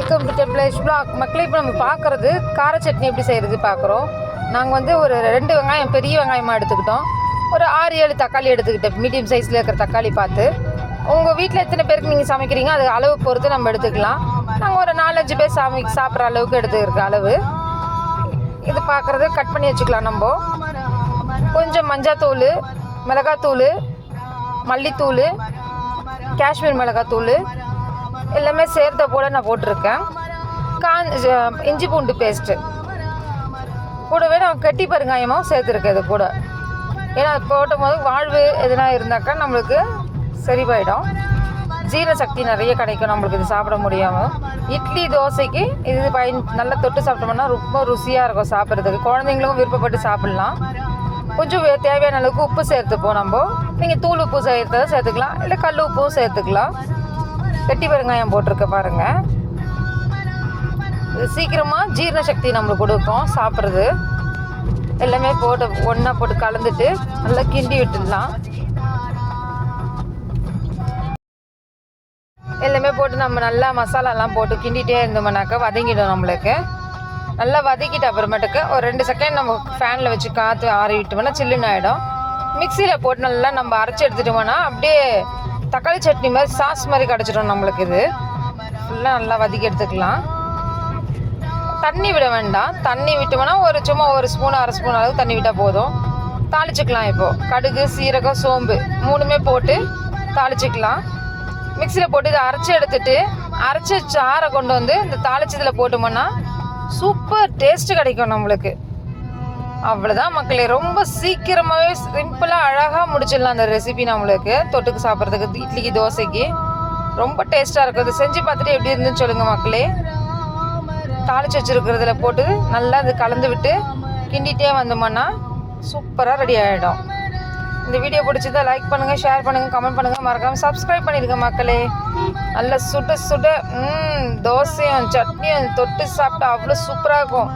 Welcome to டெம்ப்ளேஷ் black. மக்களே, இப்போ நம்ம பார்க்குறது கார சட்னி எப்படி செய்கிறது பார்க்குறோம். நாங்கள் வந்து ஒரு 2 வெங்காயம் பெரிய வெங்காயமாக எடுத்துக்கிட்டோம். ஒரு 6-7 தக்காளி எடுத்துக்கிட்டோம். மீடியம் சைஸில் இருக்கிற தக்காளி பார்த்து உங்கள் வீட்டில் எத்தனை பேருக்கு நீங்கள் சமைக்கிறீங்க அது அளவு பொறுத்து நம்ம எடுத்துக்கலாம். நாங்கள் ஒரு 4-5 பேர் சாப்பிட்ற அளவுக்கு எடுத்துக்கிற அளவு இது பார்க்குறது கட் பண்ணி வச்சுக்கலாம். நம்ம கொஞ்சம் மஞ்சத்தூள், மிளகாத்தூள், மல்லித்தூள், காஷ்மீர் மிளகாத்தூள் எல்லாமே சேர்த்த போல் நான் போட்டிருக்கேன். இஞ்சி பூண்டு பேஸ்ட்டு கூடவே நான் கட்டி பெருங்காயமும் சேர்த்துருக்கேன் இது கூட. ஏன்னா அது போட்டும் போது வாழ்வு எதுனா இருந்தாக்கா நம்மளுக்கு சரிவாயிடும். ஜீரண சக்தி நிறைய கிடைக்கும் நம்மளுக்கு இது சாப்பிட முடியாமல். இட்லி தோசைக்கு இது நல்லா தொட்டு சாப்பிட்டோம்னா ரொம்ப ருசியாக இருக்கும் சாப்பிட்றதுக்கு. குழந்தைங்களுக்கும் விருப்பப்பட்டு சாப்பிட்லாம். கொஞ்சம் தேவையான அளவுக்கு உப்பு சேர்த்துப்போம் நம்ம. நீங்கள் தூள் உப்பு சேர்த்துக்கலாம், இல்லை கல் உப்பும் சேர்த்துக்கலாம். கட்டி பெருங்காயம் போட்டிருக்க பாருங்கள். இது சீக்கிரமாக ஜீரண சக்தி நம்மளுக்கு கொடுக்கும் சாப்பிட்றது. எல்லாமே போட்டு ஒன்றா போட்டு கலந்துட்டு நல்லா கிண்டி விட்டுடலாம். எல்லாமே போட்டு நம்ம நல்லா மசாலாலாம் போட்டு கிண்டிகிட்டே இருந்தோம்னாக்கா வதங்கிடும். நம்மளுக்கு நல்லா வதக்கிட்ட அப்புறமேட்டுக்கு ஒரு 2 செகண்ட் நம்ம ஃபேனில் வச்சு காற்று ஆறி விட்டோம்னா சில்லுன்னு ஆகிடும். மிக்சியில் போட்டு நல்லா நம்ம அரைச்சி எடுத்துட்டோம்னா அப்படியே தக்காளி சட்னி மாதிரி சாஸ் மாதிரி கிடச்சிடும் நம்மளுக்கு. இது ஃபுல்லாக நல்லா வதக்கி எடுத்துக்கலாம். தண்ணி விட வேண்டாம். தண்ணி விட்டோம்னா சும்மா ஒரு ஸ்பூன் 1/2 ஸ்பூன் அளவு தண்ணி விட்டால் போதும். தாளிச்சிக்கலாம். இப்போது கடுகு, சீரகம், சோம்பு 3மே போட்டு தாளிச்சிக்கலாம். மிக்சியில் போட்டு இதை அரைச்சி எடுத்துட்டு அரைச்சி சாறை கொண்டு வந்து இந்த தாளிச்சதில் போட்டோம்னா சூப்பர் டேஸ்ட்டு கிடைக்கும் நம்மளுக்கு. அவ்வளோதான் மக்களே. ரொம்ப சீக்கிரமாகவே சிம்பிளாக அழகாக முடிச்சிடலாம் அந்த ரெசிபி. நம்மளுக்கு தொட்டுக்கு சாப்பிட்றதுக்கு இட்லிக்கு தோசைக்கு ரொம்ப டேஸ்ட்டாக இருக்கும். இது செஞ்சு பார்த்துட்டு எப்படி இருந்துன்னு சொல்லுங்கள் மக்களே. தாளித்து வச்சுருக்கிறதுல போட்டு நல்லா அது கலந்து விட்டு கிண்டிகிட்டே வந்தோம்னா சூப்பராக ரெடி ஆகிடும். இந்த வீடியோ பிடிச்சதா லைக் பண்ணுங்கள், ஷேர் பண்ணுங்கள், கமெண்ட் பண்ணுங்கள், மறக்காமல் சப்ஸ்கிரைப் பண்ணிடுங்க மக்களே. நல்லா சுட சுட தோசையும் சட்னியும் தொட்டு சாப்பிட்டா அவ்வளோ சூப்பராக இருக்கும்.